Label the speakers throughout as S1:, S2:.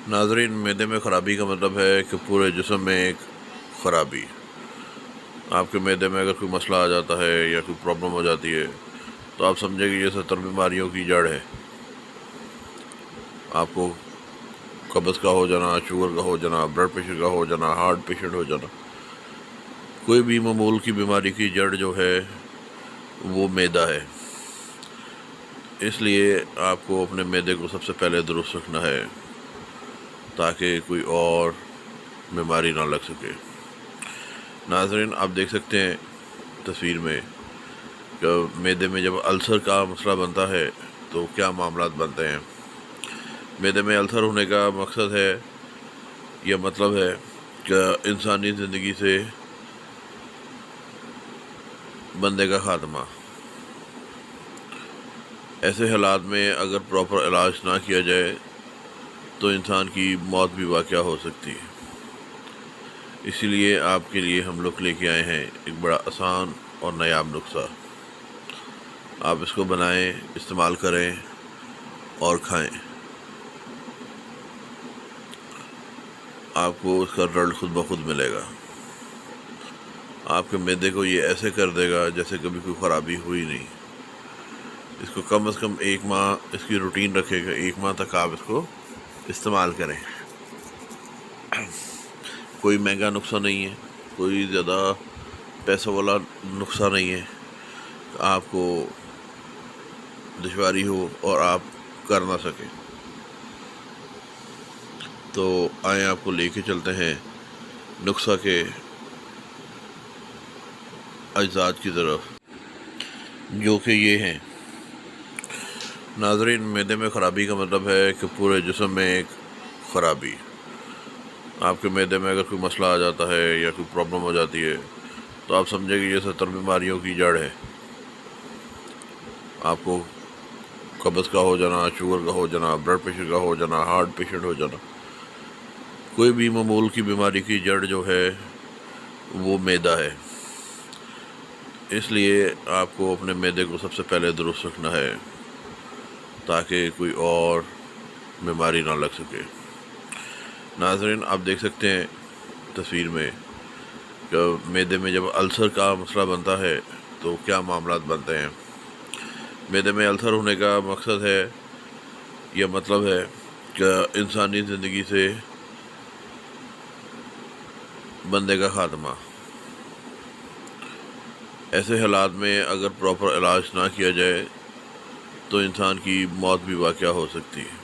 S1: ناظرین، معدے میں خرابی کا مطلب ہے کہ پورے جسم میں ایک خرابی. آپ کے معدے میں اگر کوئی مسئلہ آ جاتا ہے یا کوئی پرابلم ہو جاتی ہے تو آپ سمجھیں کہ یہ 70 بیماریوں کی جڑ ہے. آپ کو قبض کا ہو جانا، شوگر کا ہو جانا، بلڈ پریشر کا ہو جانا، ہارٹ پیشنٹ ہو جانا، کوئی بھی معمول کی بیماری کی جڑ جو ہے وہ معدہ ہے. اس لیے آپ کو اپنے معدے کو سب سے پہلے درست رکھنا ہے تاکہ کوئی اور بیماری نہ لگ سکے. ناظرین، آپ دیکھ سکتے ہیں تصویر میں کہ معدے میں جب السر کا مسئلہ بنتا ہے تو کیا معاملات بنتے ہیں. معدے میں السر ہونے کا مقصد ہے، یہ مطلب ہے کہ انسانی زندگی سے بندے کا خاتمہ. ایسے حالات میں اگر پراپر علاج نہ کیا جائے تو انسان کی موت بھی واقع ہو سکتی ہے. اسی لیے آپ کے لیے ہم لوگ لے کے آئے ہیں ایک بڑا آسان اور نایاب نسخہ. آپ اس کو بنائیں، استعمال کریں اور کھائیں. آپ کو اس کا رزلٹ خود بخود ملے گا. آپ کے معدے کو یہ ایسے کر دے گا جیسے کبھی کوئی خرابی ہوئی نہیں. اس کو کم از کم 1 ماہ اس کی روٹین رکھے گا. 1 ماہ تک آپ اس کو استعمال کریں. کوئی مہنگا نسخہ نہیں ہے، کوئی زیادہ پیسوں والا نسخہ نہیں ہے کہ آپ کو دشواری ہو اور آپ کر نہ سکیں. تو آئیں آپ کو لے کے چلتے ہیں نسخہ کے اجزاء کی طرف، جو کہ یہ ہیں. ناظرین، معدے میں خرابی کا مطلب ہے کہ پورے جسم میں ایک خرابی. آپ کے معدے میں اگر کوئی مسئلہ آ جاتا ہے یا کوئی پرابلم ہو جاتی ہے تو آپ سمجھیں کہ یہ 70 بیماریوں کی جڑ ہے. آپ کو قبض کا ہو جانا، شوگر کا ہو جانا، بلڈ پریشر کا ہو جانا، ہارٹ پیشنٹ ہو جانا، کوئی بھی معمول کی بیماری کی جڑ جو ہے وہ معدہ ہے. اس لیے آپ کو اپنے معدے کو سب سے پہلے درست رکھنا ہے تاکہ کوئی اور بیماری نہ لگ سکے. ناظرین، آپ دیکھ سکتے ہیں تصویر میں کہ معدے میں جب السر کا مسئلہ بنتا ہے تو کیا معاملات بنتے ہیں. معدے میں السر ہونے کا مقصد ہے، یہ مطلب ہے کہ انسانی زندگی سے بندے کا خاتمہ. ایسے حالات میں اگر پراپر علاج نہ کیا جائے تو انسان کی موت بھی واقع ہو سکتی ہے.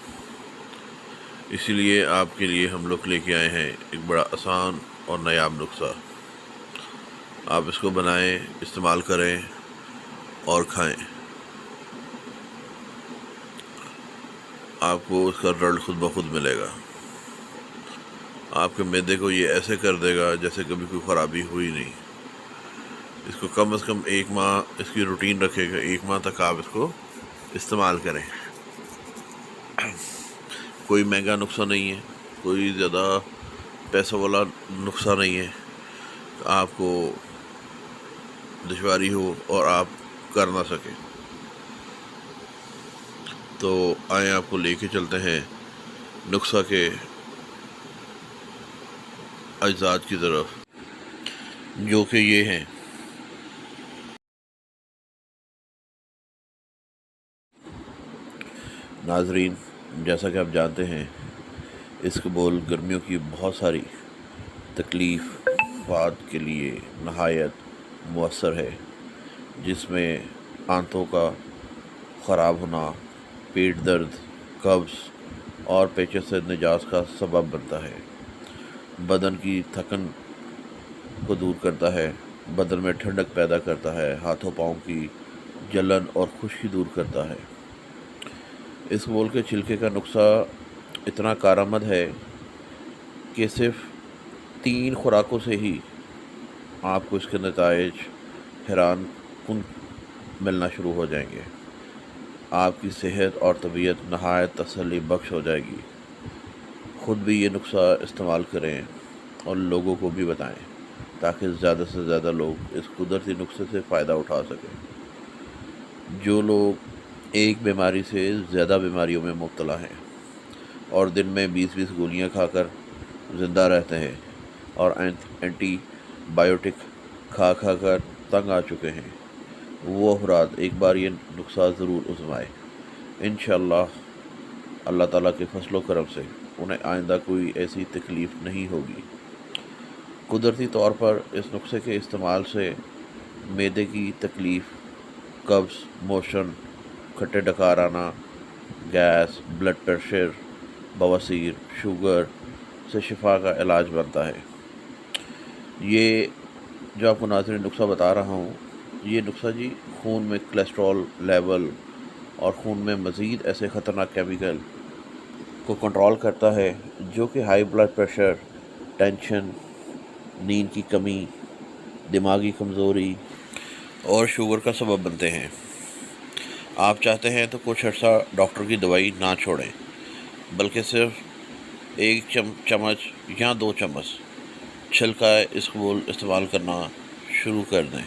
S1: اسی لیے آپ کے لیے ہم لوگ لے کے آئے ہیں ایک بڑا آسان اور نایاب نسخہ. آپ اس کو بنائیں، استعمال کریں اور کھائیں. آپ کو اس کا رزلٹ خود بخود ملے گا. آپ کے معدے کو یہ ایسے کر دے گا جیسے کبھی کوئی خرابی ہوئی نہیں. اس کو کم از کم 1 ماہ اس کی روٹین رکھے گا. 1 ماہ تک آپ اس کو استعمال کریں. کوئی مہنگا نسخہ نہیں ہے، کوئی زیادہ پیسوں والا نسخہ نہیں ہے کہ آپ کو دشواری ہو اور آپ کر نہ سکیں. تو آئیں آپ کو لے کے چلتے ہیں نسخہ کے اجزاء کی طرف، جو کہ یہ ہیں. ناظرین، جیسا کہ آپ جانتے ہیں اس قبول گرمیوں کی بہت ساری تکلیفات کے لیے نہایت مؤثر ہے، جس میں آنتوں کا خراب ہونا، پیٹ درد، قبض اور پیچیدگی سے نجات کا سبب بنتا ہے. بدن کی تھکن کو دور کرتا ہے، بدن میں ٹھنڈک پیدا کرتا ہے، ہاتھوں پاؤں کی جلن اور خشکی دور کرتا ہے. اس پھول کے چھلکے کا نسخہ اتنا کارآمد ہے کہ صرف 3 خوراکوں سے ہی آپ کو اس کے نتائج حیران کن ملنا شروع ہو جائیں گے. آپ کی صحت اور طبیعت نہایت تسلی بخش ہو جائے گی. خود بھی یہ نسخہ استعمال کریں اور لوگوں کو بھی بتائیں تاکہ زیادہ سے زیادہ لوگ اس قدرتی نسخے سے فائدہ اٹھا سکیں. جو لوگ ایک بیماری سے زیادہ بیماریوں میں مبتلا ہیں اور دن میں 20-20 گولیاں کھا کر زندہ رہتے ہیں اور اینٹی بایوٹک کھا کھا کر تنگ آ چکے ہیں، وہ افراد ایک بار یہ نسخہ ضرور آزمائیں۔ انشاءاللہ اللہ تعالیٰ کے فضل و کرم سے انہیں آئندہ کوئی ایسی تکلیف نہیں ہوگی۔ قدرتی طور پر اس نسخے کے استعمال سے معدے کی تکلیف، قبض، موشن، کھٹے ڈکار آنا، گیس، بلڈ پریشر، بواسیر، شوگر سے شفا کا علاج بنتا ہے۔ یہ جو آپ کو ناظرین نسخہ بتا رہا ہوں، یہ نسخہ جی خون میں کولیسٹرول لیول اور خون میں مزید ایسے خطرناک کیمیکل کو کنٹرول کرتا ہے جو کہ ہائی بلڈ پریشر، ٹینشن، نیند کی کمی، دماغی کمزوری اور شوگر کا سبب بنتے ہیں۔ آپ چاہتے ہیں تو کچھ عرصہ ڈاکٹر کی دوائی نہ چھوڑیں، بلکہ صرف 1 چمچ یا 2 چمچ چھلکا اسبگول استعمال کرنا شروع کر دیں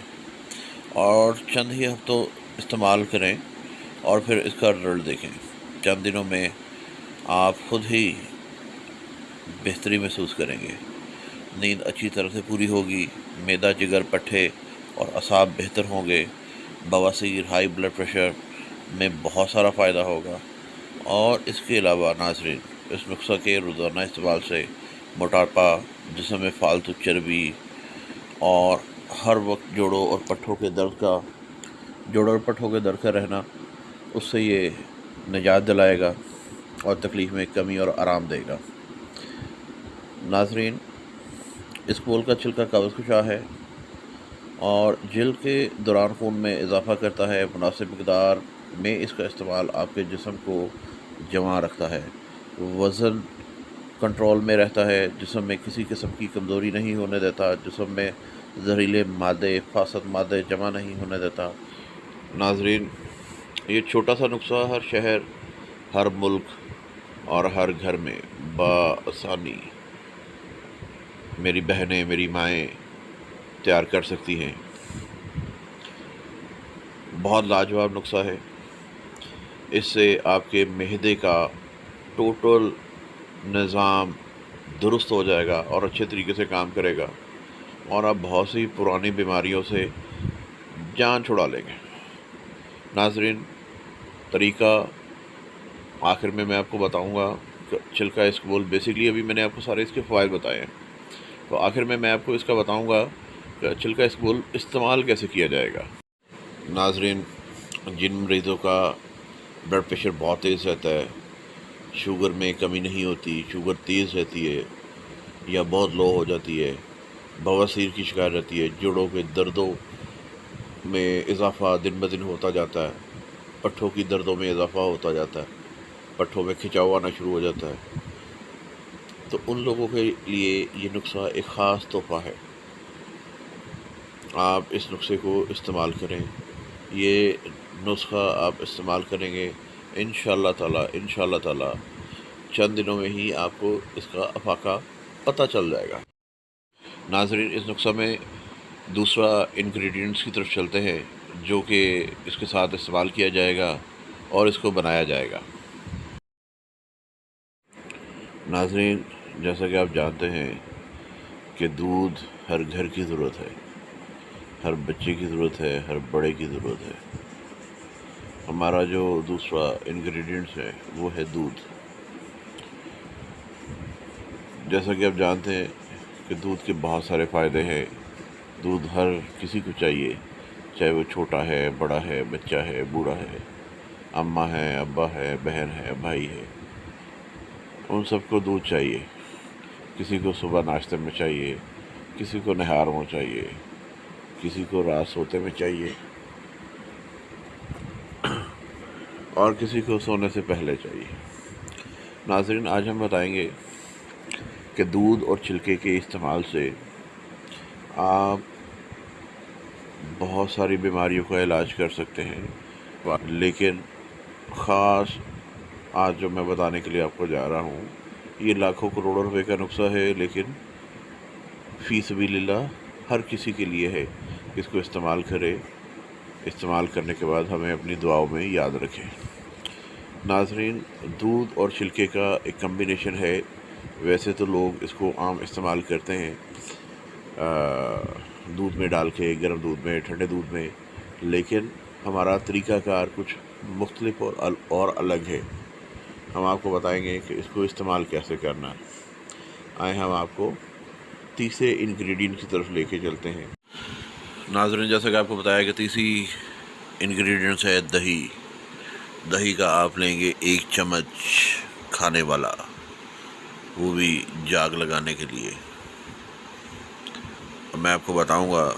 S1: اور چند ہی ہفتوں استعمال کریں اور پھر اس کا رزلٹ دیکھیں۔ چند دنوں میں آپ خود ہی بہتری محسوس کریں گے، نیند اچھی طرح سے پوری ہوگی، معدہ، جگر، پٹھے اور اعصاب بہتر ہوں گے، بواسیر، ہائی بلڈ پریشر میں بہت سارا فائدہ ہوگا۔ اور اس کے علاوہ ناظرین، اس نسخہ کے روزانہ استعمال سے موٹاپا، جسم میں فالتو چربی اور ہر وقت جوڑوں اور پٹھوں کے درد کا رہنا، اس سے یہ نجات دلائے گا اور تکلیف میں کمی اور آرام دے گا۔ ناظرین، اسبگول کا چھلکا قبض کشا ہے اور جلد کے دوران خون میں اضافہ کرتا ہے۔ مناسب مقدار میں اس کا استعمال آپ کے جسم کو جمع رکھتا ہے، وزن کنٹرول میں رہتا ہے، جسم میں کسی قسم کی کمزوری نہیں ہونے دیتا، جسم میں زہریلے مادے، فاسد مادے جمع نہیں ہونے دیتا۔ ناظرین، یہ چھوٹا سا نسخہ ہر شہر، ہر ملک اور ہر گھر میں بآسانی میری بہنیں، میری مائیں تیار کر سکتی ہیں۔ بہت لاجواب نسخہ ہے۔ اس سے آپ کے معدے کا ٹوٹل نظام درست ہو جائے گا اور اچھے طریقے سے کام کرے گا اور آپ بہت سی پرانی بیماریوں سے جان چھڑا لیں گے۔ ناظرین، طریقہ آخر میں آپ کو بتاؤں گا کہ چھلکا اسبگول، بیسکلی ابھی میں نے آپ کو سارے اس کے فوائد بتائے ہیں، تو آخر میں آپ کو اس کا بتاؤں گا کہ چھلکا اسبگول استعمال کیسے کیا جائے گا۔ ناظرین، جن مریضوں کا بلڈ پریشر بہت تیز رہتا ہے، شوگر میں کمی نہیں ہوتی، شوگر تیز رہتی ہے یا بہت لو ہو جاتی ہے، بواسیر کی شکایت رہتی ہے، جوڑوں کے دردوں میں اضافہ دن بدن ہوتا جاتا ہے، پٹھوں کی دردوں میں اضافہ ہوتا جاتا ہے، پٹھوں میں کھچاؤ آنا شروع ہو جاتا ہے، تو ان لوگوں کے لیے یہ نسخہ ایک خاص تحفہ ہے۔ آپ اس نسخے کو استعمال کریں۔ یہ نسخہ آپ استعمال کریں گے انشاءاللہ تعالی چند دنوں میں ہی آپ کو اس کا افاقہ پتہ چل جائے گا۔ ناظرین، اس نسخہ میں دوسرا انگریڈینٹس کی طرف چلتے ہیں جو کہ اس کے ساتھ استعمال کیا جائے گا اور اس کو بنایا جائے گا۔ ناظرین، جیسا کہ آپ جانتے ہیں کہ دودھ ہر گھر کی ضرورت ہے، ہر بچے کی ضرورت ہے، ہر بڑے کی ضرورت ہے۔ ہمارا جو دوسرا انگریڈینٹس ہے وہ ہے دودھ۔ جیسا کہ آپ جانتے ہیں کہ دودھ کے بہت سارے فائدے ہیں۔ دودھ ہر کسی کو چاہیے، چاہے وہ چھوٹا ہے، بڑا ہے، بچہ ہے، بوڑھا ہے، اماں ہے، ابا ہے، بہن ہے، بھائی ہے، ان سب کو دودھ چاہیے۔ کسی کو صبح ناشتے میں چاہیے، کسی کو نہار میں چاہیے، کسی کو رات سوتے میں چاہیے اور کسی کو سونے سے پہلے چاہیے۔ ناظرین، آج ہم بتائیں گے کہ دودھ اور چھلکے کے استعمال سے آپ بہت ساری بیماریوں کا علاج کر سکتے ہیں، لیکن خاص آج جو میں بتانے کے لیے آپ کو جا رہا ہوں، یہ لاکھوں کروڑوں روپے کا نسخہ ہے، لیکن فی سبیل اللہ ہر کسی کے لیے ہے۔ اس کو استعمال کرے، استعمال کرنے کے بعد ہمیں اپنی دعاؤں میں یاد رکھیں۔ ناظرین، دودھ اور چھلکے کا ایک کمبینیشن ہے. ویسے تو لوگ اس کو عام استعمال کرتے ہیں دودھ میں ڈال کے، گرم دودھ میں، ٹھنڈے دودھ میں، لیکن ہمارا طریقہ کار کچھ مختلف اور الگ ہے. ہم آپ کو بتائیں گے کہ اس کو استعمال کیسے کرنا ہے. آئیں ہم آپ کو تیسرے انگریڈینٹ کی طرف لے کے چلتے ہیں. ناظرین، جیسا کہ آپ کو بتایا کہ تیسری انگریڈینٹس ہے دہی. دہی کا آپ لیں گے 1 چمچ کھانے والا، وہ بھی جاگ لگانے کے لیے. میں آپ کو بتاؤں گا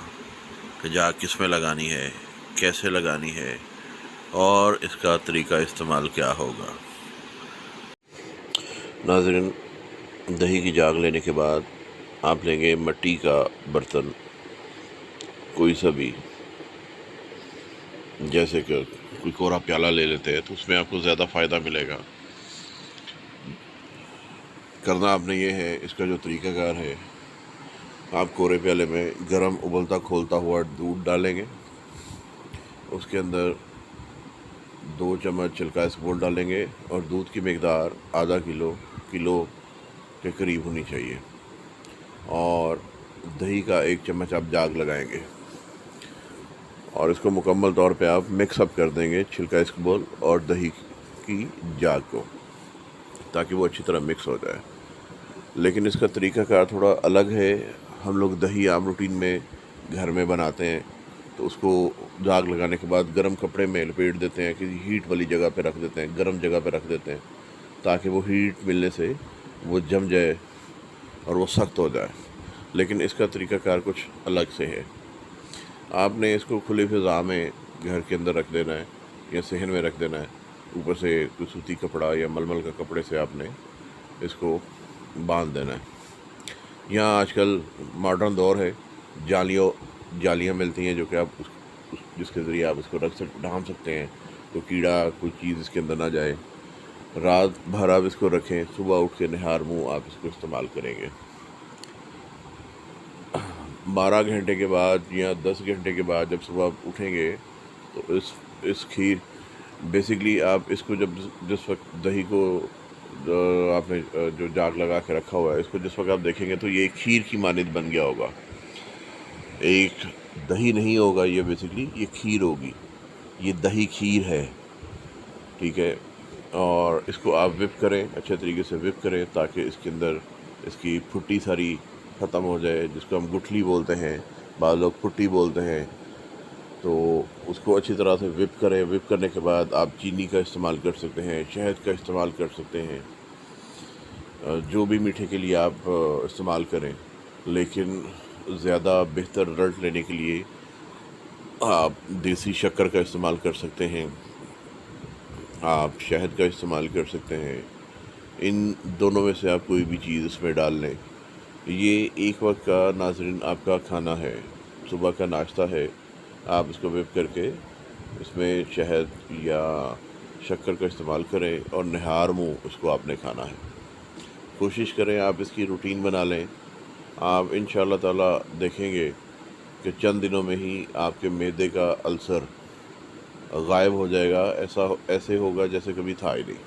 S1: کہ جاگ کس میں لگانی ہے، کیسے لگانی ہے، اور اس کا طریقہ استعمال کیا ہوگا. ناظرین، دہی کی جاگ لینے کے بعد آپ لیں گے مٹی کا برتن، کوئی سا بھی، جیسے کہ کوئی کوڑا پیالہ لے لیتے ہیں تو اس میں آپ کو زیادہ فائدہ ملے گا. کرنا آپ نے یہ ہے، اس کا جو طریقہ کار ہے، آپ کورے پیالے میں گرم ابلتا کھولتا ہوا دودھ ڈالیں گے. اس کے اندر 2 چمچ چھلکا اسپون ڈالیں گے، اور دودھ کی مقدار آدھا کلو کے قریب ہونی چاہیے. اور دہی کا 1 چمچ آپ جاگ لگائیں گے، اور اس کو مکمل طور پہ آپ مکس اپ کر دیں گے، چھلکا اسبول اور دہی کی جاگ کو، تاکہ وہ اچھی طرح مکس ہو جائے. لیکن اس کا طریقہ کار تھوڑا الگ ہے. ہم لوگ دہی عام روٹین میں گھر میں بناتے ہیں، تو اس کو جاگ لگانے کے بعد گرم کپڑے میں لپیٹ دیتے ہیں، کسی ہیٹ والی جگہ پہ رکھ دیتے ہیں، گرم جگہ پہ رکھ دیتے ہیں، تاکہ وہ ہیٹ ملنے سے وہ جم جائے اور وہ سخت ہو جائے. لیکن اس کا طریقہ کار کچھ الگ سے ہے. آپ نے اس کو کھلی فضا میں گھر کے اندر رکھ دینا ہے، یا صحن میں رکھ دینا ہے. اوپر سے کوئی سوتی کپڑا یا ململ کا کپڑے سے آپ نے اس کو باندھ دینا ہے. یہاں آج کل ماڈرن دور ہے، جالیاں ملتی ہیں، جو کہ آپ جس کے ذریعے آپ اس کو ڈھانپ سکتے ہیں، تو کیڑا کوئی چیز اس کے اندر نہ جائے. رات بھر آپ اس کو رکھیں، صبح اٹھ کے نہار منہ آپ اس کو استعمال کریں گے. 12 گھنٹے کے بعد یا 10 گھنٹے کے بعد جب صبح آپ اٹھیں گے، تو اس کھیر بیسکلی آپ اس کو جس وقت دہی کو آپ نے جو جاگ لگا کے رکھا ہوا ہے، اس کو جس وقت آپ دیکھیں گے تو یہ کھیر کی مانند بن گیا ہوگا. ایک دہی نہیں ہوگا یہ، بیسکلی یہ کھیر ہوگی، یہ دہی کھیر ہے. ٹھیک ہے. اور اس کو آپ وپ کریں، اچھے طریقے سے وپ کریں، تاکہ اس کے اندر اس کی پھٹی ساری ختم ہو جائے، جس کو ہم گٹھلی بولتے ہیں، بعض لوگ پھٹی بولتے ہیں. تو اس کو اچھی طرح سے وپ کریں. وپ کرنے کے بعد آپ چینی کا استعمال کر سکتے ہیں، شہد کا استعمال کر سکتے ہیں، جو بھی میٹھے کے لیے آپ استعمال کریں. لیکن زیادہ بہتر رزلٹ لینے کے لیے آپ دیسی شکر کا استعمال کر سکتے ہیں، آپ شہد کا استعمال کر سکتے ہیں. ان دونوں میں سے آپ کوئی بھی چیز اس میں ڈال لیں. یہ ایک وقت کا ناظرین آپ کا کھانا ہے، صبح کا ناشتہ ہے. آپ اس کو ویپ کر کے اس میں شہد یا شکر کا استعمال کریں، اور نہار منہ اس کو آپ نے کھانا ہے. کوشش کریں آپ اس کی روٹین بنا لیں. آپ انشاءاللہ تعالیٰ دیکھیں گے کہ چند دنوں میں ہی آپ کے معدے کا السر غائب ہو جائے گا. ایسے ہوگا جیسے کبھی تھا ہی نہیں.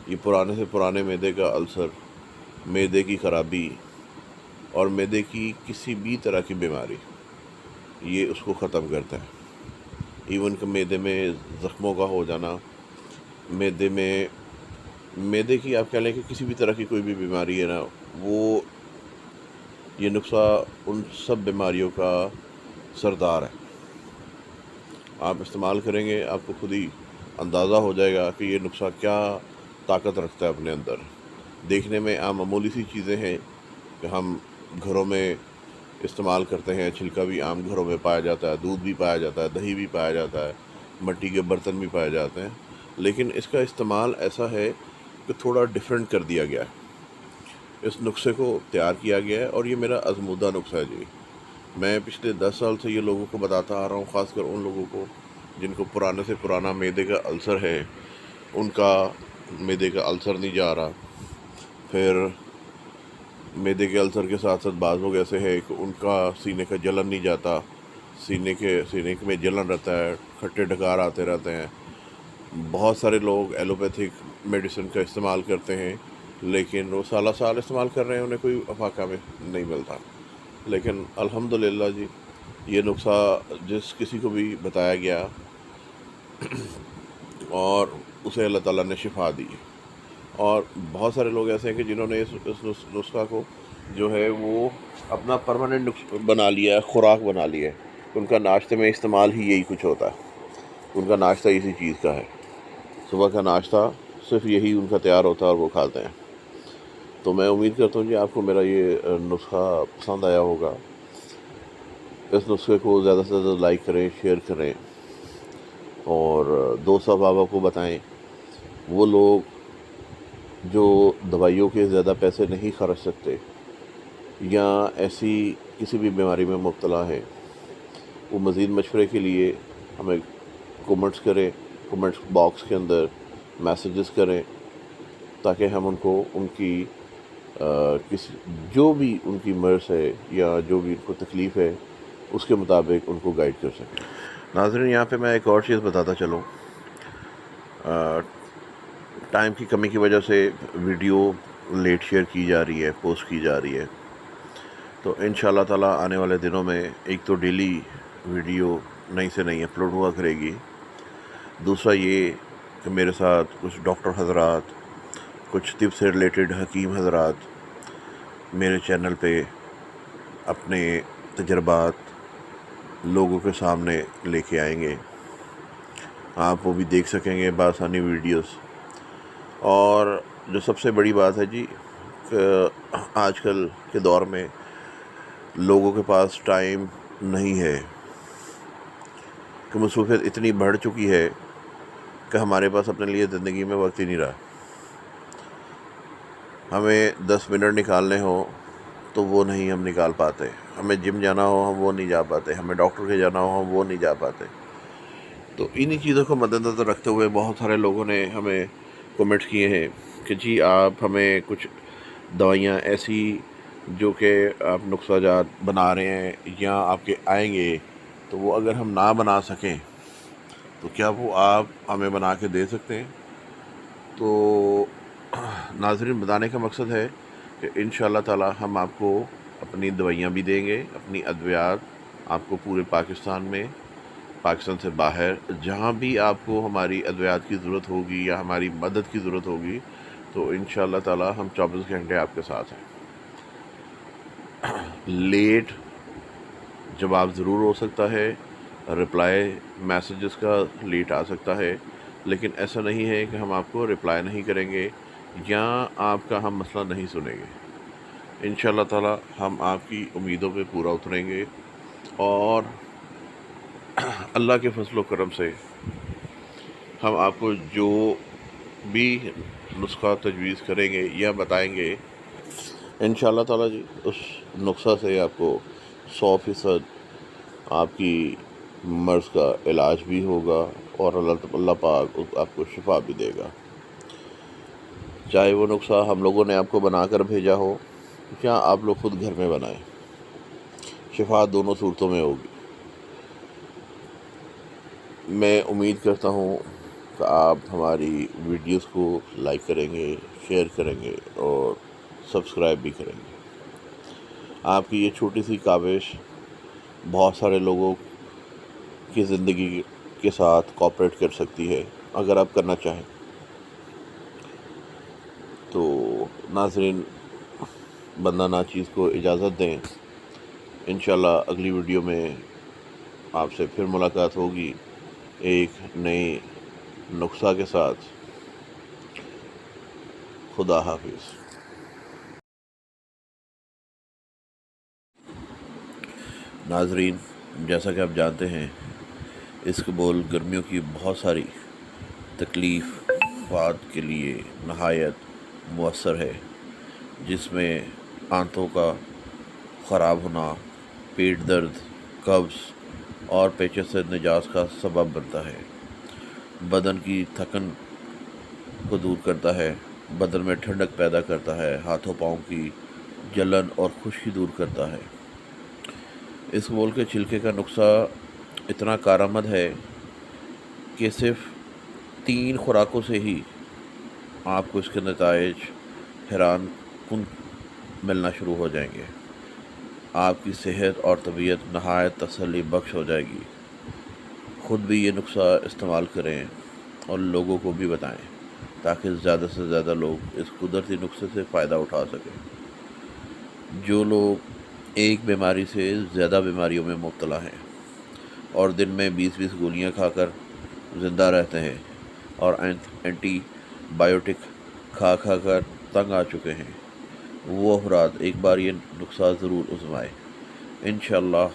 S1: یہ پرانے سے پرانے معدے کا السر، معدے کی خرابی اور معدے کی کسی بھی طرح کی بیماری، یہ اس کو ختم کرتا ہے. ایون کہ معدے میں زخموں کا ہو جانا، معدے کی آپ کہہ لیں کہ کسی بھی طرح کی کوئی بھی بیماری ہے نا، وہ یہ نسخہ ان سب بیماریوں کا سردار ہے. آپ استعمال کریں گے، آپ کو خود ہی اندازہ ہو جائے گا کہ یہ نسخہ کیا طاقت رکھتا ہے اپنے اندر. دیکھنے میں عام معمولی سی چیزیں ہیں کہ ہم گھروں میں استعمال کرتے ہیں. چھلکا بھی عام گھروں میں پایا جاتا ہے، دودھ بھی پایا جاتا ہے، دہی بھی پایا جاتا ہے، مٹی کے برتن بھی پائے جاتے ہیں. لیکن اس کا استعمال ایسا ہے کہ تھوڑا ڈیفرنٹ کر دیا گیا ہے. اس نسخے کو تیار کیا گیا ہے، اور یہ میرا آزمودہ نسخہ ہے جی. میں پچھلے 10 سال سے یہ لوگوں کو بتاتا آ رہا ہوں، خاص کر ان لوگوں کو جن کو پرانے سے پرانا معدے کا السر ہے. ان کا معدے کا السر نہیں جا رہا. پھر معدے کے السر کے ساتھ ساتھ بعض لوگ ایسے ہیں کہ ان کا سینے کا جلن نہیں جاتا، سینے میں جلن رہتا ہے، کھٹے ڈکار آتے رہتے ہیں. بہت سارے لوگ ایلوپیتھک میڈیسن کا استعمال کرتے ہیں، لیکن وہ سالہ سال استعمال کر رہے ہیں، انہیں کوئی افاقہ میں نہیں ملتا. لیکن الحمدللہ جی، یہ نسخہ جس کسی کو بھی بتایا گیا اور اسے اللہ تعالیٰ نے شفا دی. اور بہت سارے لوگ ایسے ہیں کہ جنہوں نے اس نسخہ کو جو ہے وہ اپنا پرماننٹ بنا لیا ہے، خوراک بنا لی ہے. ان کا ناشتے میں استعمال ہی یہی کچھ ہوتا ہے، ان کا ناشتہ اسی چیز کا ہے. صبح کا ناشتہ صرف یہی ان کا تیار ہوتا ہے اور وہ کھاتے ہیں. تو میں امید کرتا ہوں جی آپ کو میرا یہ نسخہ پسند آیا ہوگا. اس نسخے کو زیادہ سے زیادہ لائک کریں، شیئر کریں، اور دوست احباب کو بتائیں. وہ لوگ جو دوائیوں کے زیادہ پیسے نہیں خرچ سکتے یا ایسی کسی بھی بیماری میں مبتلا ہے، وہ مزید مشورے کے لیے ہمیں کومنٹس کریں، کومنٹس باکس کے اندر میسیجز کریں، تاکہ ہم ان کو ان کی کسی جو بھی ان کی مرض ہے یا جو بھی ان کو تکلیف ہے اس کے مطابق ان کو گائیڈ کر سکیں. ناظرین، یہاں پہ میں ایک اور چیز بتاتا چلوں. ٹائم کی کمی کی وجہ سے ویڈیو لیٹ شیئر کی جا رہی ہے، پوسٹ کی جا رہی ہے. تو انشاءاللہ تعالیٰ آنے والے دنوں میں ایک تو ڈیلی ویڈیو نئی سے نئی اپلوڈ ہوا کرے گی. دوسرا یہ کہ میرے ساتھ کچھ ڈاکٹر حضرات، کچھ طب سے ریلیٹڈ حکیم حضرات میرے چینل پہ اپنے تجربات لوگوں کے سامنے لے کے آئیں گے. آپ وہ بھی دیکھ سکیں گے بآسانی ویڈیوز. اور جو سب سے بڑی بات ہے جی، کہ آج کل کے دور میں لوگوں کے پاس ٹائم نہیں ہے، کہ مصروفیت اتنی بڑھ چکی ہے کہ ہمارے پاس اپنے لیے زندگی میں وقت ہی نہیں رہا. ہمیں 10 منٹ نکالنے ہوں تو وہ نہیں ہم نکال پاتے. ہمیں جم جانا ہو ہم وہ نہیں جا پاتے. ہمیں ڈاکٹر کے جانا ہو ہم وہ نہیں جا پاتے. تو انہی چیزوں کو مد نظر رکھتے ہوئے بہت سارے لوگوں نے ہمیں کومنٹس کیے ہیں کہ جی آپ ہمیں کچھ دوائیاں ایسی جو کہ آپ نسخہ جات بنا رہے ہیں یا آپ کے آئیں گے، تو وہ اگر ہم نہ بنا سکیں تو کیا وہ آپ ہمیں بنا کے دے سکتے ہیں؟ تو ناظرین، بتانے کا مقصد ہے کہ انشاءاللہ تعالی ہم آپ کو اپنی دوائیاں بھی دیں گے، اپنی ادویات آپ کو پورے پاکستان میں، پاکستان سے باہر جہاں بھی آپ کو ہماری ادویات کی ضرورت ہوگی یا ہماری مدد کی ضرورت ہوگی، تو انشاءاللہ تعالی ہم 24 گھنٹے آپ کے ساتھ ہیں. لیٹ جواب ضرور ہو سکتا ہے، رپلائی میسیجز کا لیٹ آ سکتا ہے، لیکن ایسا نہیں ہے کہ ہم آپ کو رپلائی نہیں کریں گے یا آپ کا ہم مسئلہ نہیں سنیں گے. انشاءاللہ تعالی ہم آپ کی امیدوں پہ پورا اتریں گے، اور اللہ کے فضل و کرم سے ہم آپ کو جو بھی نسخہ تجویز کریں گے یا بتائیں گے، انشاءاللہ تعالی جی اس نسخہ سے آپ کو 100% آپ کی مرض کا علاج بھی ہوگا، اور اللہ پاک آپ کو شفا بھی دے گا. چاہے وہ نسخہ ہم لوگوں نے آپ کو بنا کر بھیجا ہو یا آپ لوگ خود گھر میں بنائیں، شفا دونوں صورتوں میں ہوگی. میں امید کرتا ہوں کہ آپ ہماری ویڈیوز کو لائک کریں گے، شیئر کریں گے اور سبسکرائب بھی کریں گے. آپ کی یہ چھوٹی سی کاوش بہت سارے لوگوں کی زندگی کے ساتھ کوآپریٹ کر سکتی ہے اگر آپ کرنا چاہیں. تو ناظرین، بندہ ناچیز کو اجازت دیں. انشاءاللہ اگلی ویڈیو میں آپ سے پھر ملاقات ہوگی ایک نئے نسخہ کے ساتھ. خدا حافظ. ناظرین، جیسا کہ آپ جانتے ہیں، اس قبول گرمیوں کی بہت ساری تکلیفات کے لیے نہایت مؤثر ہے، جس میں آنتوں کا خراب ہونا، پیٹ درد، قبض اور پیچیس سے نجاز کا سبب بنتا ہے. بدن کی تھکن کو دور کرتا ہے، بدن میں ٹھنڈک پیدا کرتا ہے، ہاتھوں پاؤں کی جلن اور خشکی دور کرتا ہے. اس مول کے چھلکے کا نسخہ اتنا کارآمد ہے کہ صرف 3 خوراکوں سے ہی آپ کو اس کے نتائج حیران کن ملنا شروع ہو جائیں گے۔ آپ کی صحت اور طبیعت نہایت تسلی بخش ہو جائے گی۔ خود بھی یہ نسخہ استعمال کریں اور لوگوں کو بھی بتائیں تاکہ زیادہ سے زیادہ لوگ اس قدرتی نسخے سے فائدہ اٹھا سکیں۔ جو لوگ ایک بیماری سے زیادہ بیماریوں میں مبتلا ہیں اور دن میں 20-20 گولیاں کھا کر زندہ رہتے ہیں اور اینٹی بایوٹک کھا کر تنگ آ چکے ہیں، وہ افراد ایک بار یہ نسخہ ضرور آزمائیں۔ انشاءاللہ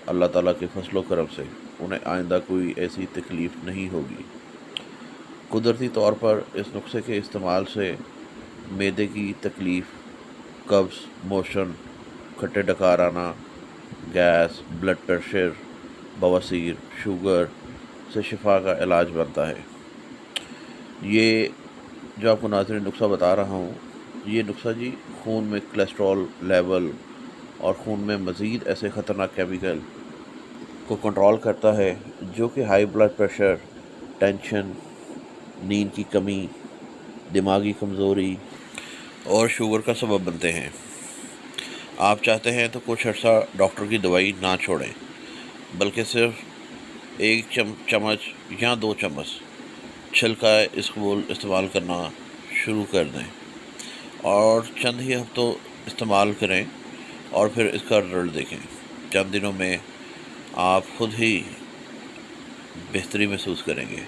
S1: اللہ تعالیٰ کے فضل و کرم سے انہیں آئندہ کوئی ایسی تکلیف نہیں ہوگی۔ قدرتی طور پر اس نسخے کے استعمال سے معدے کی تکلیف، قبض، موشن، کھٹے ڈکار آنا، گیس، بلڈ پریشر، بواسیر، شوگر سے شفا کا علاج بنتا ہے۔ یہ جو آپ کو ناظرین نسخہ بتا رہا ہوں، یہ نسخہ جی خون میں کولیسٹرول لیول اور خون میں مزید ایسے خطرناک کیمیکل کو کنٹرول کرتا ہے جو کہ ہائی بلڈ پریشر، ٹینشن، نیند کی کمی، دماغی کمزوری اور شوگر کا سبب بنتے ہیں۔ آپ چاہتے ہیں تو کچھ عرصہ ڈاکٹر کی دوائی نہ چھوڑیں، بلکہ صرف 1 چمچ یا 2 چمچ چھلکا اسکول استعمال کرنا شروع کر دیں اور چند ہی ہفتوں استعمال کریں اور پھر اس کا رزلٹ دیکھیں۔ چند دنوں میں آپ خود ہی بہتری محسوس کریں گے۔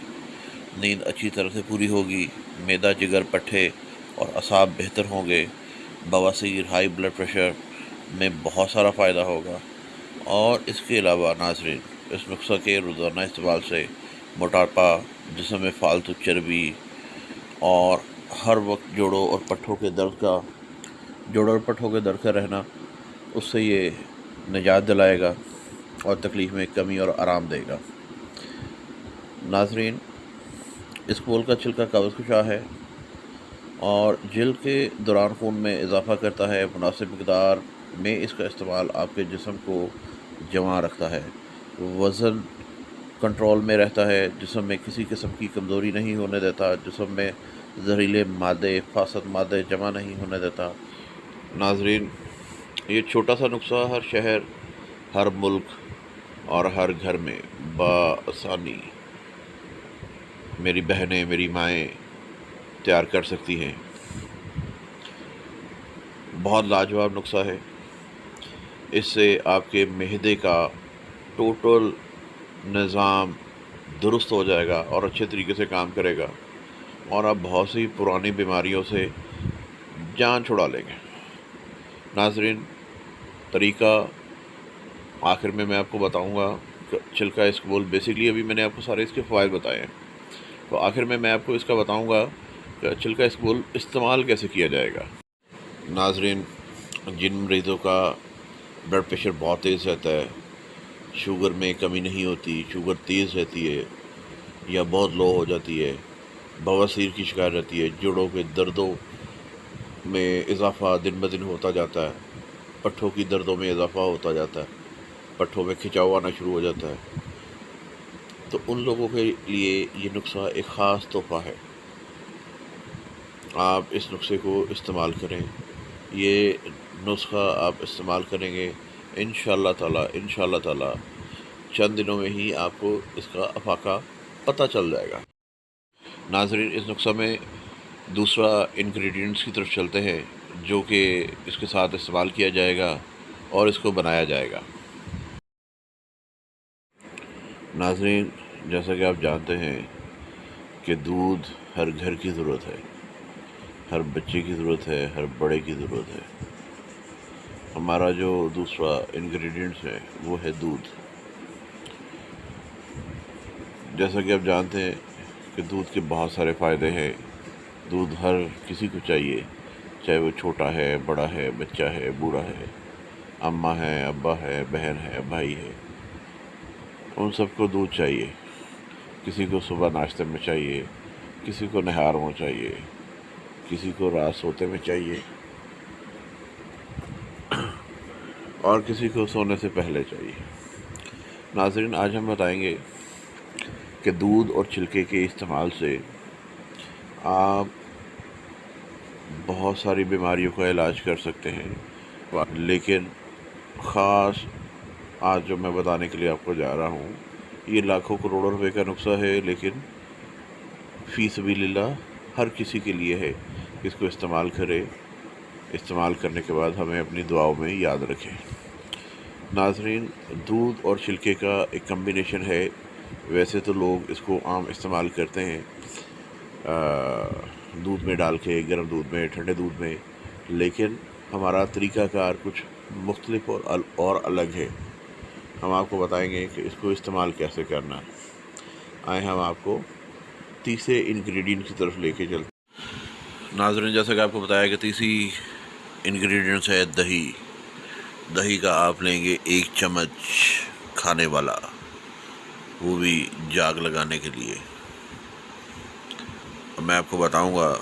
S1: نیند اچھی طرح سے پوری ہوگی، معدہ، جگر، پٹھے اور اعصاب بہتر ہوں گے، بواسیر، ہائی بلڈ پریشر میں بہت سارا فائدہ ہوگا۔ اور اس کے علاوہ ناظرین، اس نسخہ کے روزانہ استعمال سے موٹاپا، جسم میں فالتو چربی اور ہر وقت جوڑوں اور پٹھوں کے درد کا رہنا، اس سے یہ نجات دلائے گا اور تکلیف میں کمی اور آرام دے گا۔ ناظرین، اسکول کا چھلکا قبض کشا ہے اور جلد کے دوران خون میں اضافہ کرتا ہے۔ مناسب مقدار میں اس کا استعمال آپ کے جسم کو جمع رکھتا ہے، وزن کنٹرول میں رہتا ہے، جسم میں کسی قسم کی کمزوری نہیں ہونے دیتا، جسم میں زہریلے مادے، فاسد مادے جمع نہیں ہونے دیتا۔ ناظرین، یہ چھوٹا سا نسخہ ہر شہر، ہر ملک اور ہر گھر میں بآسانی میری بہنیں، میری مائیں تیار کر سکتی ہیں۔ بہت لاجواب نسخہ ہے۔ اس سے آپ کے معدے کا ٹوٹل نظام درست ہو جائے گا اور اچھے طریقے سے کام کرے گا اور آپ بہت سی پرانی بیماریوں سے جان چھڑا لیں گے۔ ناظرین، طریقہ آخر میں آپ کو بتاؤں گا۔ چھلکا اسکول بیسکلی ابھی میں نے آپ کو سارے اس کے فوائد بتائے ہیں، تو آخر میں آپ کو اس کا بتاؤں گا کہ چھلکا اسکول استعمال کیسے کیا جائے گا۔ ناظرین، جن مریضوں کا بلڈ پریشر بہت تیز رہتا ہے، شوگر میں کمی نہیں ہوتی، شوگر تیز رہتی ہے یا بہت لو ہو جاتی ہے، بواسیر کی شکایت رہتی ہے، جوڑوں کے دردوں میں اضافہ دن بدن ہوتا جاتا ہے، پٹھوں کی دردوں میں اضافہ ہوتا جاتا ہے، پٹھوں میں کھچاؤ آنا شروع ہو جاتا ہے، تو ان لوگوں کے لیے یہ نسخہ ایک خاص تحفہ ہے۔ آپ اس نسخے کو استعمال کریں۔ یہ نسخہ آپ استعمال کریں گے انشاءاللہ تعالی چند دنوں میں ہی آپ کو اس کا افاقہ پتہ چل جائے گا۔ ناظرین، اس نسخہ میں دوسرا انگریڈینٹس کی طرف چلتے ہیں جو کہ اس کے ساتھ استعمال کیا جائے گا اور اس کو بنایا جائے گا۔ ناظرین، جیسا کہ آپ جانتے ہیں کہ دودھ ہر گھر کی ضرورت ہے، ہر بچے کی ضرورت ہے، ہر بڑے کی ضرورت ہے۔ ہمارا جو دوسرا انگریڈینٹس ہے وہ ہے دودھ۔ جیسا کہ آپ جانتے ہیں کہ دودھ کے بہت سارے فائدے ہیں۔ دودھ ہر کسی کو چاہیے، چاہے وہ چھوٹا ہے، بڑا ہے، بچہ ہے، بوڑھا ہے، اماں ہے، ابا ہے، بہن ہے، بھائی ہے، ان سب کو دودھ چاہیے۔ کسی کو صبح ناشتے میں چاہیے، کسی کو نہار میں چاہیے، کسی کو رات سوتے میں چاہیے اور کسی کو سونے سے پہلے چاہیے۔ ناظرین، آج ہم بتائیں گے کہ دودھ اور چھلکے کے استعمال سے آپ بہت ساری بیماریوں کا علاج کر سکتے ہیں، لیکن خاص آج جو میں بتانے کے لیے آپ کو جا رہا ہوں یہ لاکھوں کروڑوں روپے کا نسخہ ہے، لیکن فی سبیل اللہ ہر کسی کے لیے ہے، اس کو استعمال کرے، استعمال کرنے کے بعد ہمیں اپنی دعاؤں میں یاد رکھیں۔ ناظرین، دودھ اور چھلکے کا ایک کمبینیشن ہے، ویسے تو لوگ اس کو عام استعمال کرتے ہیں دودھ میں ڈال کے، گرم دودھ میں، ٹھنڈے دودھ میں، لیکن ہمارا طریقہ کار کچھ مختلف اور الگ ہے۔ ہم آپ کو بتائیں گے کہ اس کو استعمال کیسے کرنا ہے۔ آئیں ہم آپ کو تیسرے انگریڈینٹ کی طرف لے کے چلتے ہیں۔ ناظرین، جیسا کہ آپ کو بتایا کہ تیسری انگریڈینٹس ہے دہی۔ دہی کا آپ لیں گے 1 چمچ کھانے والا، وہ بھی جاگ لگانے کے لیے۔ میں آپ کو بتاؤں گا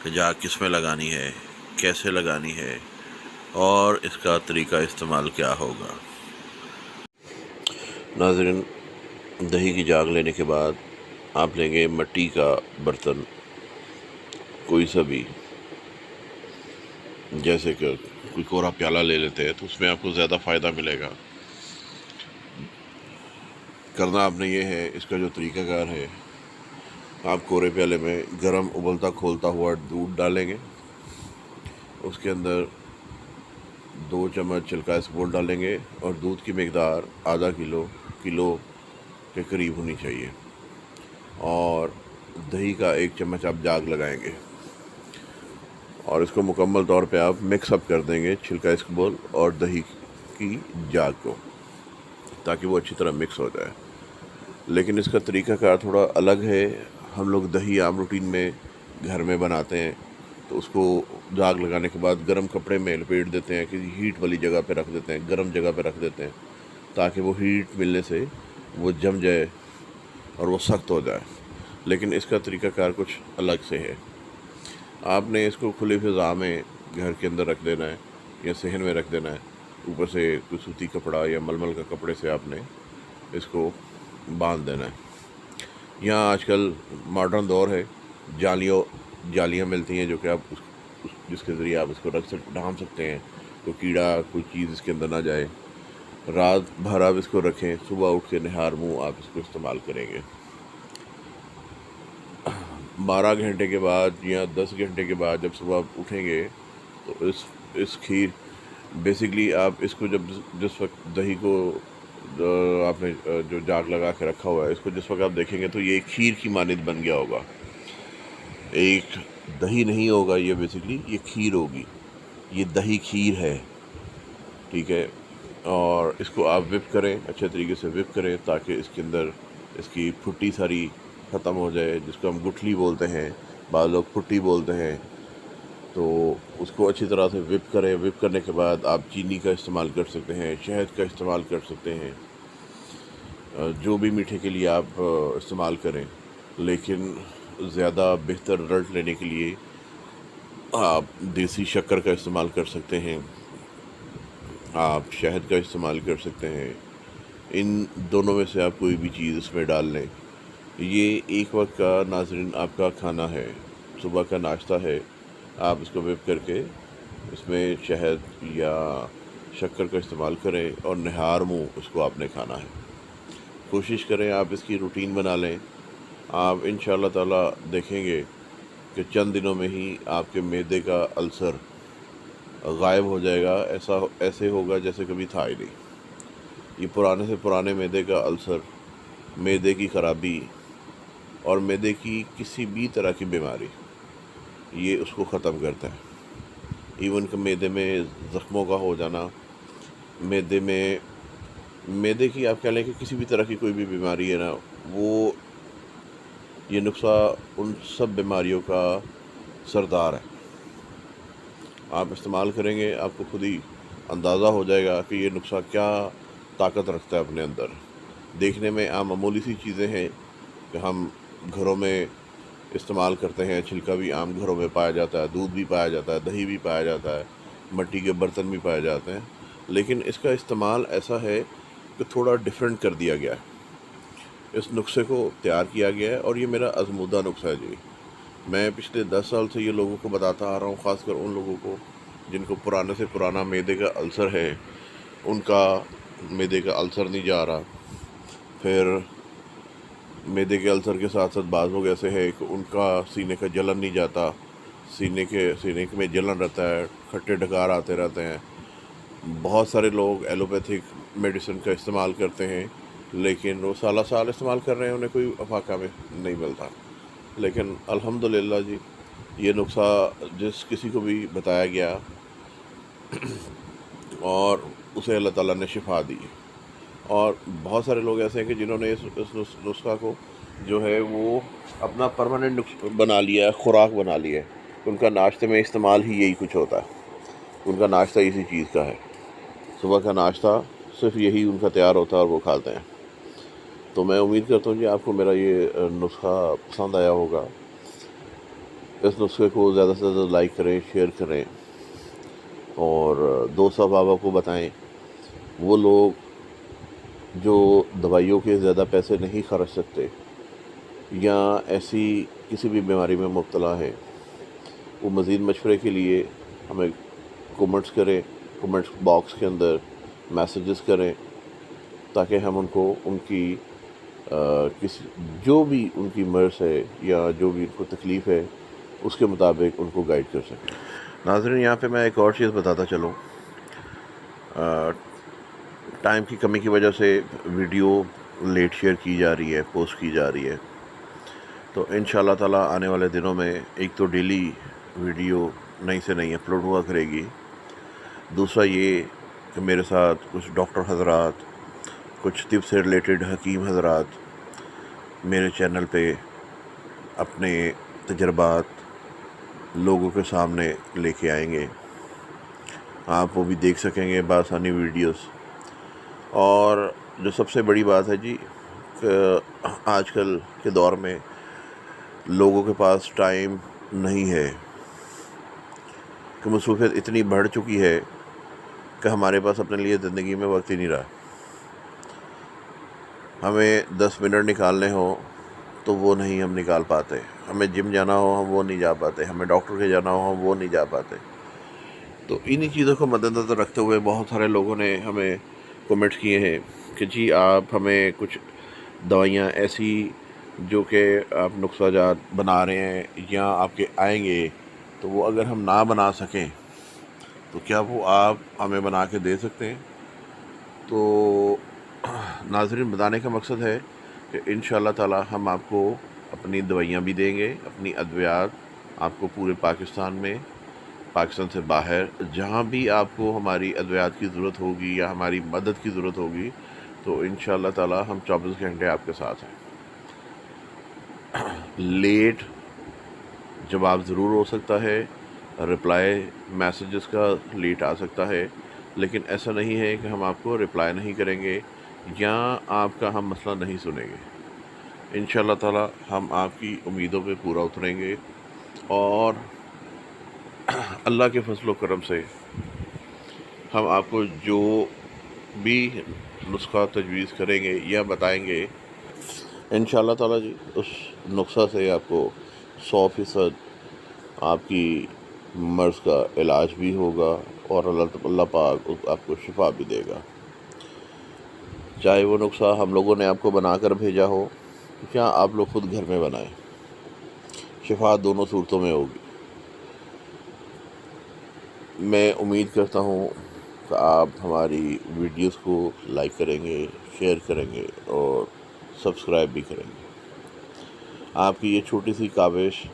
S1: کہ جاگ کس میں لگانی ہے، کیسے لگانی ہے، اور اس کا طریقہ استعمال کیا ہوگا۔ ناظرین، دہی کی جاگ لینے کے بعد آپ لیں گے مٹی کا برتن، کوئی سا بھی، جیسے کہ کوئی کوڑا پیالہ لے لیتے ہیں تو اس میں آپ کو زیادہ فائدہ ملے گا۔ کرنا آپ نے یہ ہے، اس کا جو طریقہ کار ہے، آپ کورے پیالے میں گرم ابلتا کھولتا ہوا دودھ ڈالیں گے، اس کے اندر 2 چمچ چھلکا اسپون ڈالیں گے، اور دودھ کی مقدار آدھا کلو کے قریب ہونی چاہیے، اور دہی کا 1 چمچ آپ جاگ لگائیں گے، اور اس کو مکمل طور پہ آپ مکس اپ کر دیں گے، چھلکا اسپون اور دہی کی جاگ کو، تاکہ وہ اچھی طرح مکس ہو جائے۔ لیکن اس کا طریقہ کار تھوڑا الگ ہے۔ ہم لوگ دہی عام روٹین میں گھر میں بناتے ہیں تو اس کو جاگ لگانے کے بعد گرم کپڑے میں لپیٹ دیتے ہیں، کسی ہیٹ والی جگہ پہ رکھ دیتے ہیں، گرم جگہ پہ رکھ دیتے ہیں، تاکہ وہ ہیٹ ملنے سے وہ جم جائے اور وہ سخت ہو جائے۔ لیکن اس کا طریقہ کار کچھ الگ سے ہے۔ آپ نے اس کو کھلی فضا میں گھر کے اندر رکھ دینا ہے، یا صحن میں رکھ دینا ہے، اوپر سے کوئی سوتی کپڑا یا ململ کا کپڑے سے آپ نے اس کو باندھ دینا ہے۔ یہاں آج کل ماڈرن دور ہے، جالیاں ملتی ہیں جو کہ آپ جس کے ذریعے آپ اس کو ڈھانپ سکتے ہیں، کوئی کیڑا کوئی چیز اس کے اندر نہ جائے۔ رات بھر آپ اس کو رکھیں، صبح اٹھ کے نہار منہ آپ اس کو استعمال کریں گے۔ 12 گھنٹے کے بعد یا 10 گھنٹے کے بعد جب صبح آپ اٹھیں گے تو اس کھیر بیسکلی آپ اس کو جس وقت دہی کو آپ نے جو جاگ لگا کے رکھا ہوا ہے، اس کو جس وقت آپ دیکھیں گے تو یہ کھیر کی مانند بن گیا ہوگا۔ ایک دہی نہیں ہوگا یہ، بیسکلی یہ کھیر ہوگی، یہ دہی کھیر ہے، ٹھیک ہے۔ اور اس کو آپ وپ کریں، اچھے طریقے سے وپ کریں، تاکہ اس کے اندر اس کی پھٹی ساری ختم ہو جائے، جس کو ہم گٹھلی بولتے ہیں، بعض لوگ پھٹی بولتے ہیں۔ تو اس کو اچھی طرح سے وپ کریں۔ وپ کرنے کے بعد آپ چینی کا استعمال کر سکتے ہیں، شہد کا استعمال کر سکتے ہیں، جو بھی میٹھے کے لیے آپ استعمال کریں، لیکن زیادہ بہتر رزلٹ لینے کے لیے آپ دیسی شکر کا استعمال کر سکتے ہیں، آپ شہد کا استعمال کر سکتے ہیں۔ ان دونوں میں سے آپ کوئی بھی چیز اس میں ڈال لیں۔ یہ ایک وقت کا ناظرین آپ کا کھانا ہے، صبح کا ناشتہ ہے۔ آپ اس کو ویپ کر کے اس میں شہد یا شکر کا استعمال کریں، اور نہار منہ اس کو آپ نے کھانا ہے۔ کوشش کریں آپ اس کی روٹین بنا لیں، آپ انشاءاللہ تعالی دیکھیں گے کہ چند دنوں میں ہی آپ کے معدے کا السر غائب ہو جائے گا، ایسے ہوگا جیسے کبھی تھا ہی نہیں۔ یہ پرانے سے پرانے معدے کا السر، معدے کی خرابی اور معدے کی کسی بھی طرح کی بیماری، یہ اس کو ختم کرتا ہے۔ ایون کہ معدے میں زخموں کا ہو جانا، معدے کی آپ کہہ لیں کہ کسی بھی طرح کی کوئی بھی بیماری ہے نا، وہ یہ نسخہ ان سب بیماریوں کا سردار ہے۔ آپ استعمال کریں گے، آپ کو خود ہی اندازہ ہو جائے گا کہ یہ نسخہ کیا طاقت رکھتا ہے اپنے اندر۔ دیکھنے میں عام معمولی سی چیزیں ہیں کہ ہم گھروں میں استعمال کرتے ہیں، چھلکا بھی عام گھروں میں پایا جاتا ہے، دودھ بھی پایا جاتا ہے، دہی بھی پایا جاتا ہے، مٹی کے برتن بھی پائے جاتے ہیں، لیکن اس کا استعمال ایسا ہے کہ تھوڑا ڈیفرنٹ کر دیا گیا ہے۔ اس نسخے کو تیار کیا گیا ہے اور یہ میرا آزمودہ نسخہ ہے جی۔ میں پچھلے 10 سال سے یہ لوگوں کو بتاتا آ رہا ہوں، خاص کر ان لوگوں کو جن کو پرانے سے پرانا معدے کا السر ہے، ان کا معدے کا السر نہیں جا رہا۔ پھر معدے کے السر کے ساتھ ساتھ بعض لوگ ایسے ہیں کہ ان کا سینے کا جلن نہیں جاتا، سینے میں جلن رہتا ہے، کھٹے ڈکار آتے رہتے ہیں۔ بہت سارے لوگ ایلوپیتھک میڈیسن کا استعمال کرتے ہیں، لیکن وہ سالہ سال استعمال کر رہے ہیں، انہیں کوئی افاقہ میں نہیں ملتا۔ لیکن الحمدللہ جی، یہ نسخہ جس کسی کو بھی بتایا گیا اور اسے اللہ تعالیٰ نے شفا دی، اور بہت سارے لوگ ایسے ہیں کہ جنہوں نے اس نسخہ کو جو ہے وہ اپنا پرماننٹ بنا لیا ہے، خوراک بنا لی ہے۔ ان کا ناشتے میں استعمال ہی یہی کچھ ہوتا ہے، ان کا ناشتہ اسی چیز کا ہے، صبح کا ناشتہ صرف یہی ان کا تیار ہوتا ہے اور وہ کھاتے ہیں۔ تو میں امید کرتا ہوں جی آپ کو میرا یہ نسخہ پسند آیا ہوگا۔ اس نسخے کو زیادہ سے زیادہ لائک کریں، شیئر کریں، اور دوست احباب کو بتائیں۔ وہ لوگ جو دوائیوں کے زیادہ پیسے نہیں خرچ سکتے یا ایسی کسی بھی بیماری میں مبتلا ہے، وہ مزید مشورے کے لیے ہمیں کومنٹس کریں، کومنٹس باکس کے اندر میسیجز کریں، تاکہ ہم ان کو ان کی کسی جو بھی ان کی مرض ہے یا جو بھی ان کو تکلیف ہے اس کے مطابق ان کو گائیڈ کر سکیں۔ ناظرین، یہاں پہ میں ایک اور چیز بتاتا چلوں۔ ٹائم کی کمی کی وجہ سے ویڈیو لیٹ شیئر کی جا رہی ہے، پوسٹ کی جا رہی ہے، تو ان شاء اللہ تعالیٰ آنے والے دنوں میں ایک تو ڈیلی ویڈیو نئی سے نئی اپلوڈ ہوا کرے گی۔ دوسرا یہ کہ میرے ساتھ کچھ ڈاکٹر حضرات، کچھ طب سے ریلیٹڈ حکیم حضرات میرے چینل پہ اپنے تجربات لوگوں کے سامنے لے کے آئیں گے، آپ وہ بھی دیکھ سکیں گے بآسانی ویڈیوز۔ اور جو سب سے بڑی بات ہے جی، کہ آج کل کے دور میں لوگوں کے پاس ٹائم نہیں ہے، کہ مصروفیت اتنی بڑھ چکی ہے کہ ہمارے پاس اپنے لیے زندگی میں وقت ہی نہیں رہا۔ ہمیں 10 منٹ نکالنے ہوں تو وہ نہیں ہم نکال پاتے، ہمیں جم جانا ہو ہم وہ نہیں جا پاتے، ہمیں ڈاکٹر کے جانا ہو ہم وہ نہیں جا پاتے۔ تو انہی چیزوں کو مد نظر رکھتے ہوئے بہت سارے لوگوں نے ہمیں کومنٹس کیے ہیں کہ جی آپ ہمیں کچھ دوائیاں ایسی جو کہ آپ نسخہ جات بنا رہے ہیں یا آپ کے آئیں گے، تو وہ اگر ہم نہ بنا سکیں تو کیا وہ آپ ہمیں بنا کے دے سکتے ہیں؟ تو ناظرین، بتانے کا مقصد ہے کہ انشاءاللہ تعالی ہم آپ کو اپنی دوائیاں بھی دیں گے، اپنی ادویات آپ کو پورے پاکستان میں، پاکستان سے باہر جہاں بھی آپ کو ہماری ادویات کی ضرورت ہوگی یا ہماری مدد کی ضرورت ہوگی، تو انشاءاللہ تعالی ہم 24 گھنٹے آپ کے ساتھ ہیں۔ لیٹ جواب ضرور ہو سکتا ہے، رپلائی میسیجز کا لیٹ آ سکتا ہے، لیکن ایسا نہیں ہے کہ ہم آپ کو رپلائی نہیں کریں گے یا آپ کا ہم مسئلہ نہیں سنیں گے۔ انشاءاللہ تعالی ہم آپ کی امیدوں پہ پورا اتریں گے، اور اللہ کے فضل و کرم سے ہم آپ کو جو بھی نسخہ تجویز کریں گے یا بتائیں گے، انشاءاللہ تعالی جی اس نسخہ سے آپ کو 100% آپ کی مرض کا علاج بھی ہوگا، اور اللہ پاک آپ کو شفا بھی دے گا، چاہے وہ نسخہ ہم لوگوں نے آپ کو بنا کر بھیجا ہو یا آپ لوگ خود گھر میں بنائیں، شفا دونوں صورتوں میں ہوگی۔ میں امید کرتا ہوں کہ آپ ہماری ویڈیوز کو لائک کریں گے، شیئر کریں گے اور سبسکرائب بھی کریں گے۔ آپ کی یہ چھوٹی سی کاوش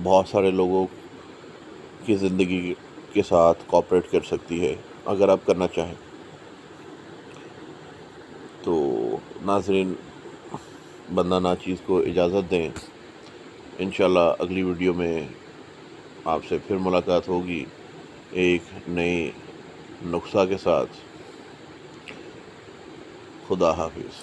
S1: بہت سارے لوگوں کی زندگی کے ساتھ کوآپریٹ کر سکتی ہے، اگر آپ کرنا چاہیں تو۔ ناظرین، بندہ ناچیز کو اجازت دیں، انشاءاللہ اگلی ویڈیو میں آپ سے پھر ملاقات ہوگی ایک نئے نسخہ کے ساتھ۔ خدا حافظ۔